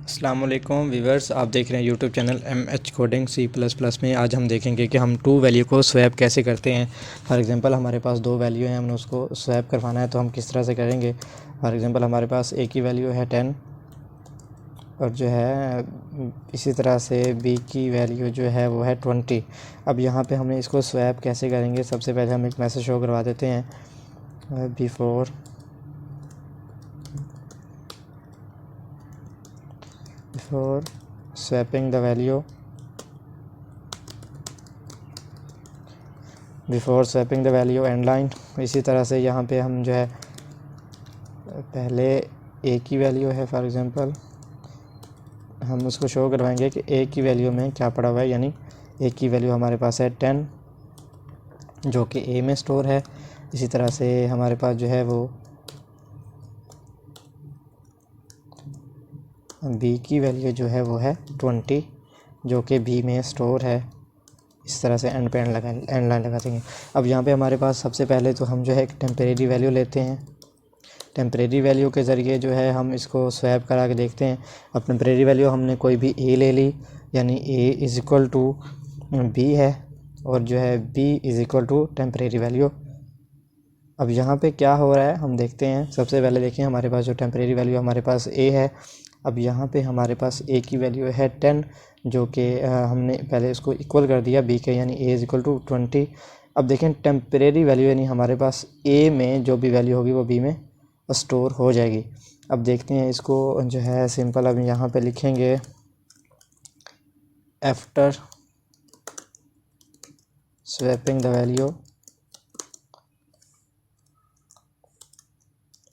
अस्सलाम वालेकुम व्यूअर्स, आप देख रहे हैं YouTube channel MH coding C++ में। आज हम देखेंगे कि हम टू वैल्यू को स्वैप कैसे करते हैं। फॉर एग्जांपल हमारे पास दो वैल्यू हैं, हमने उसको स्वैप करवाना है तो हम किस तरह से करेंगे। फॉर एग्जांपल हमारे पास ए की वैल्यू है 10 और जो है इसी तरह से बी की वैल्यू जो है वो है 20। अब यहाँ पे हमने इसको स्वैप कैसे करेंगे, सबसे पहले हम एक मैसेज शो करवा देते हैं before swapping the value, before swapping the value and line. इसी तरह से यहाँ पे हम जो है पहले ए की वैल्यू है, फॉर एग्जांपल हम उसको शो करवाएंगे कि ए की वैल्यू में क्या पड़ा हुआ है, यानी ए की वैल्यू हमारे पास है 10 जो कि ए में स्टोर है। इसी तरह से हमारे पास जो है वो बी की वैल्यू जो है वो है 20 जो कि बी में स्टोर है। इस तरह से एंड पे एंड लाइन लगा देंगे। अब यहाँ पे हमारे पास सबसे पहले तो हम जो है एक टेम्परेरी वैल्यू लेते हैं। टेम्परेरी वैल्यू के ज़रिए जो है हम इसको स्वैप करा के देखते हैं। अब टेम्परेरी वैल्यू हमने कोई भी ए ले ली, यानी A is equal to B है और जो है B is equal to temporary value. अब यहाँ पे क्या हो रहा है हम देखते हैं। सबसे पहले देखिए हमारे पास जो टेम्परेरी वैल्यू हमारे पास ए है। अब यहाँ पे हमारे पास ए की वैल्यू है 10 जो कि हमने पहले इसको इक्वल कर दिया बी के, यानी ए इज़ इक्वल टू 20। अब देखें टेम्परेरी वैल्यू यानी हमारे पास ए में जो भी वैल्यू होगी वो बी में स्टोर हो जाएगी। अब देखते हैं इसको जो है सिंपल। अब यहाँ पे लिखेंगे after swapping the value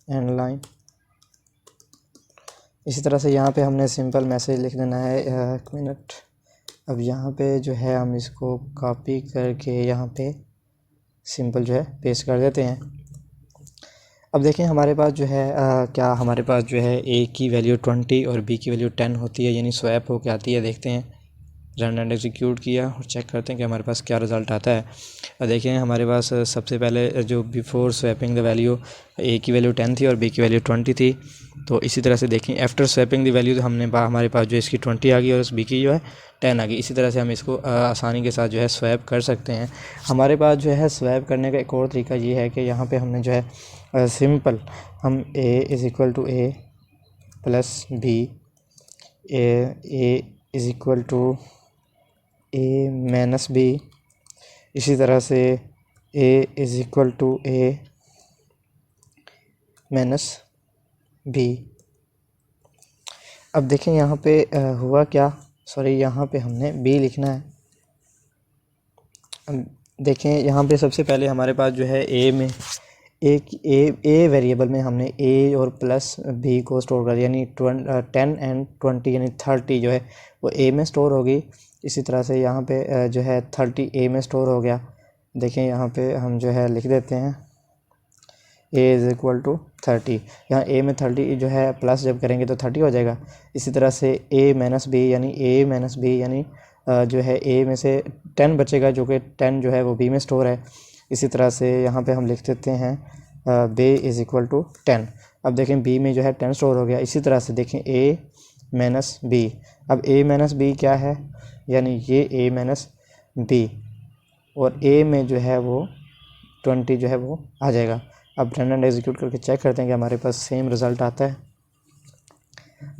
and line. इसी तरह से यहाँ पे हमने सिंपल मैसेज लिख देना है। एक मिनट। अब यहाँ पे जो है हम इसको कॉपी करके यहाँ पे सिंपल जो है पेस्ट कर देते हैं। अब देखें हमारे पास जो है क्या हमारे पास जो है ए की वैल्यू 20 और बी की वैल्यू 10 होती है, यानी स्वैप हो के आती है। देखते हैं, रन एंड एग्जीक्यूट किया और चेक करते हैं कि हमारे पास क्या रिज़ल्ट आता है। और देखें हमारे पास सबसे पहले जो बिफोर स्वैपिंग द वैल्यू ए की वैल्यू 10 थी और बी की वैल्यू 20 थी। तो इसी तरह से देखें आफ्टर स्वैपिंग द वैल्यू तो हमने हमारे पास जो इसकी 20 आ गई और उस बी की जो है 10 आ गई। इसी तरह से हम इसको आसानी के साथ जो है स्वैप कर सकते हैं। हमारे पास जो है स्वैप करने का एक और तरीका ये है कि यहाँ पे हमने जो है सिंपल हम A is equal to A plus B, A is equal to A minus B, इसी तरह से A is equal to A minus B. अब देखें यहाँ पे हुआ क्या, सॉरी यहाँ पे हमने बी लिखना है। अब देखें यहाँ पे सबसे पहले हमारे पास जो है ए में ए वेरिएबल में हमने ए और प्लस बी को स्टोर कर दिया, यानी 10 एंड 20 यानी 30 जो है वो ए में स्टोर होगी। इसी तरह से यहाँ पे जो है 30 ए में स्टोर हो गया। देखें यहाँ पे हम जो है लिख देते हैं ए इज़ इक्वल टू 30। यहाँ ए में 30 जो है प्लस जब करेंगे तो 30 हो जाएगा। इसी तरह से ए माइनस बी यानी जो है ए में से 10 बचेगा जो कि 10 जो है वो बी में स्टोर है। इसी तरह से यहाँ पे हम लिख देते हैं बी इज़ इक्वल टू 10। अब देखें बी में जो है 10 स्टोर हो गया। इसी तरह से देखें ए माइनस बी। अब ए माइनस बी क्या है, यानी ये ए माइनस बी और ए में जो है वो 20 जो है वो आ जाएगा। अब रन एंड एग्जीक्यूट करके चेक करते हैं कि हमारे पास सेम रिज़ल्ट आता है।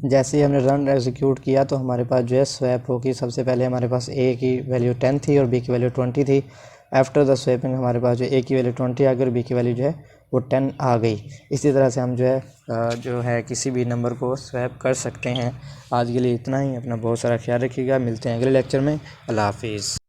जैसे ही हमने रन एग्जीक्यूट किया तो हमारे पास जो है स्वैप होगी। सबसे पहले हमारे पास ए की वैल्यू 10 थी और बी की वैल्यू 20 थी। आफ्टर द स्वैपिंग हमारे पास जो ए की वैल्यू 20 आ गई और बी की वैल्यू जो है वो 10 आ गई। इसी तरह से हम जो है किसी भी नंबर को स्वैप कर सकते हैं। आज के लिए इतना ही। अपना बहुत सारा ख्याल रखिएगा। मिलते हैं अगले लेक्चर में। अल्लाह हाफिज़।